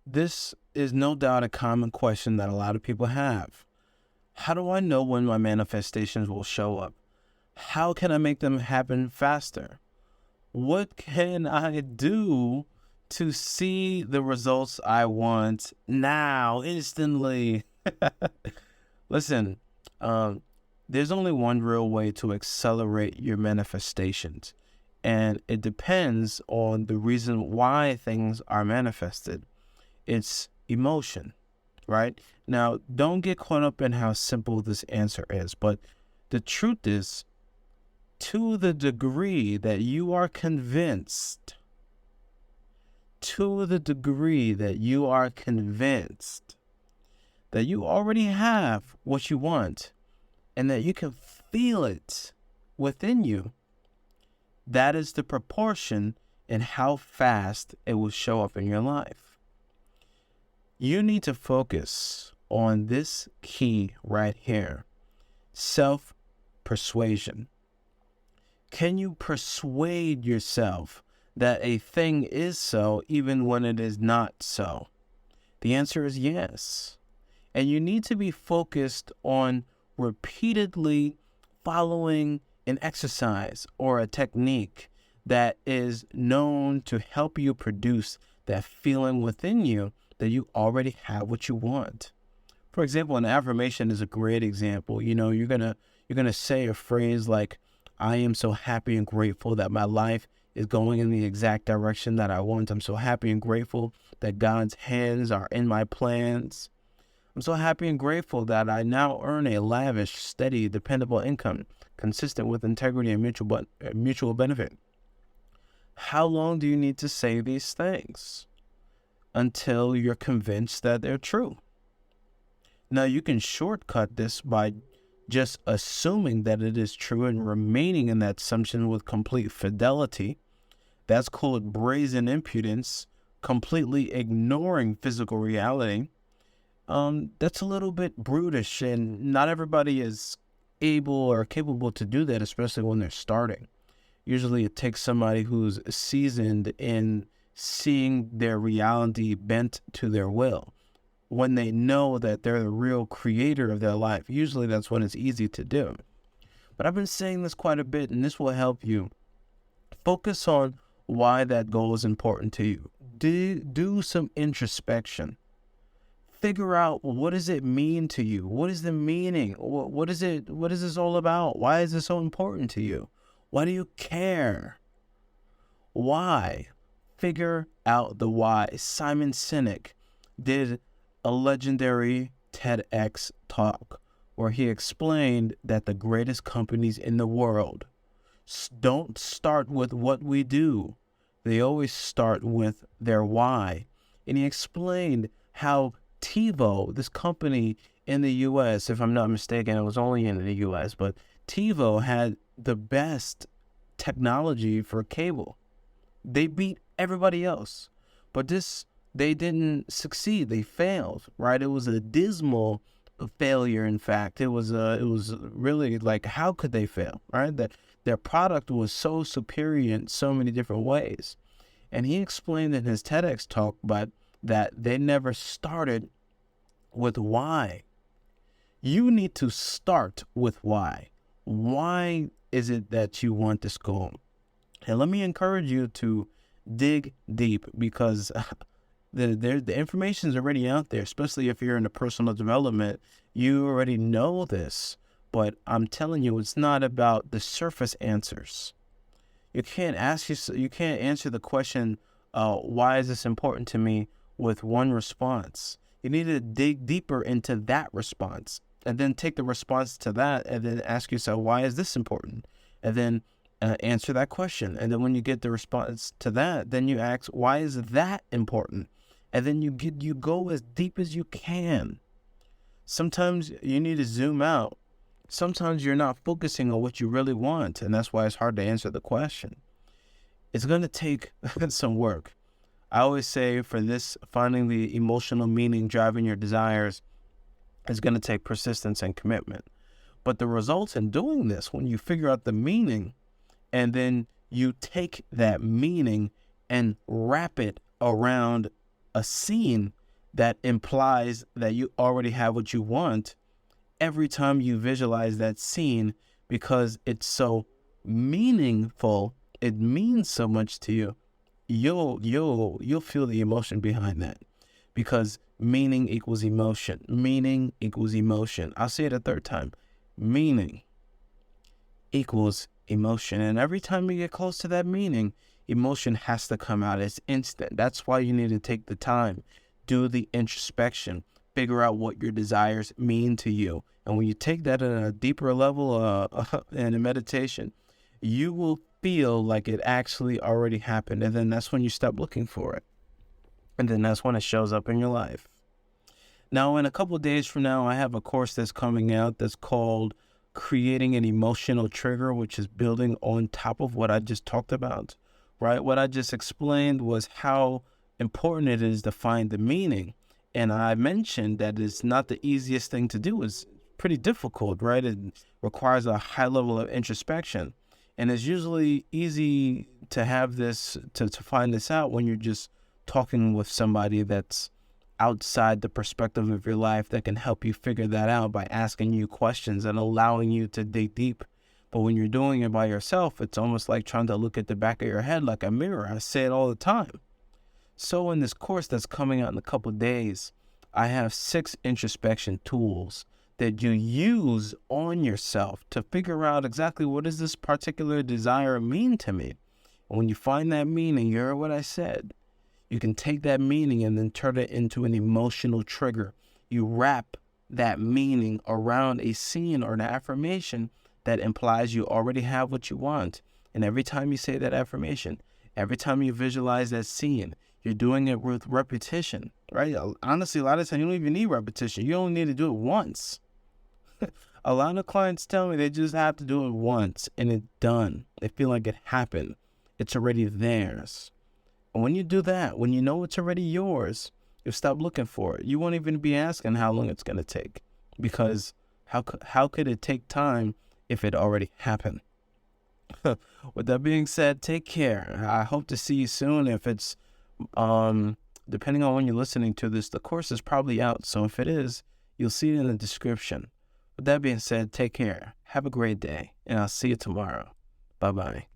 This is no doubt a common question that a lot of people have. How do I know when my manifestations will show up? How can I make them happen faster? What can I do to see the results I want now, instantly? Listen, um, there's only one real way to accelerate your manifestations, and it depends on the reason why things are manifested. It's emotion, right? Now, don't get caught up in how simple this answer is, but the truth is, to the degree that you are convinced, that you already have what you want and that you can feel it within you, that is the proportion in how fast it will show up in your life. You need to focus on this key right here: self-persuasion. Can you persuade yourself that a thing is so even when it is not so? The answer is yes. And you need to be focused on repeatedly following an exercise or a technique that is known to help you produce that feeling within you that you already have what you want. For example, an affirmation is a great example. You're gonna say a phrase like, I am so happy and grateful that my life is going in the exact direction that I want. I'm so happy and grateful that God's hands are in my plans. I'm so happy and grateful that I now earn a lavish, steady, dependable income consistent with integrity and mutual benefit. How long do you need to say these things? Until you're convinced that they're true. Now, you can shortcut this by just assuming that it is true and remaining in that assumption with complete fidelity. That's called brazen impudence, completely ignoring physical reality. That's a little bit brutish, and not everybody is able or capable to do that, especially when they're starting. Usually it takes somebody who's seasoned in seeing their reality bent to their will. When they know that they're the real creator of their life, usually that's when it's easy to do. But I've been saying this quite a bit, and this will help you. Focus on why that goal is important to you. Do some introspection. Figure out, what does it mean to you? What is the meaning? What is this all about? Why is this so important to you? Why do you care? Why? Figure out the why. Simon Sinek did a legendary TEDx talk where he explained that the greatest companies in the world don't start with what we do. They always start with their why. And he explained how TiVo, this company in the U.S., if I'm not mistaken, it was only in the U.S., but TiVo had the best technology for cable. They beat everybody else. But they didn't succeed. They failed, right? It was a dismal failure. In fact, it was really like, how could they fail, right? That their product was so superior in so many different ways. And he explained in his TEDx talk, but that they never started with why. You need to start with why. Why is it that you want this goal? And let me encourage you to dig deep, because the information is already out there, especially if you're in a personal development. You already know this, but I'm telling you, it's not about the surface answers. You can't answer the question, why is this important to me, with one response. You need to dig deeper into that response, and then take the response to that, and then ask yourself, why is this important? And then answer that question. And then when you get the response to that, then you ask, why is that important? And then you go as deep as you can. Sometimes you need to zoom out. Sometimes you're not focusing on what you really want, and that's why it's hard to answer the question. It's going to take some work. I always say, for this, finding the emotional meaning driving your desires is going to take persistence and commitment. But the results in doing this, when you figure out the meaning, and then you take that meaning and wrap it around a scene that implies that you already have what you want every time you visualize that scene, because it's so meaningful, it means so much to you. You'll feel the emotion behind that, because meaning equals emotion. Meaning equals emotion. I'll say it a third time. Meaning equals emotion. And every time you get close to that meaning, emotion has to come out. It's instant. That's why you need to take the time, do the introspection, figure out what your desires mean to you. And when you take that at a deeper level in a meditation, you will feel like it actually already happened. And then that's when you stop looking for it. And then that's when it shows up in your life. Now, in a couple of days from now, I have a course that's coming out that's called Creating an Emotional Trigger, which is building on top of what I just talked about, right? What I just explained was how important it is to find the meaning. And I mentioned that it's not the easiest thing to do. It's pretty difficult, right? It requires a high level of introspection. And it's usually easy to have this, to find this out when you're just talking with somebody that's outside the perspective of your life that can help you figure that out by asking you questions and allowing you to dig deep. But when you're doing it by yourself, it's almost like trying to look at the back of your head like a mirror. I say it all the time. So in this course that's coming out in a couple of days, I have 6 introspection tools that you use on yourself to figure out exactly what does this particular desire mean to me. And when you find that meaning, you heard what I said, you can take that meaning and then turn it into an emotional trigger. You wrap that meaning around a scene or an affirmation that implies you already have what you want. And every time you say that affirmation, every time you visualize that scene, you're doing it with repetition, right? Honestly, a lot of times you don't even need repetition. You only need to do it once. A lot of clients tell me they just have to do it once and it's done. They feel like it happened. It's already theirs. And when you do that, when you know it's already yours, you'll stop looking for it. You won't even be asking how long it's going to take, because how could it take time if it already happened? With that being said, take care. I hope to see you soon. If it's, depending on when you're listening to this, the course is probably out. So if it is, you'll see it in the description. With that being said, take care. Have a great day, and I'll see you tomorrow. Bye-bye.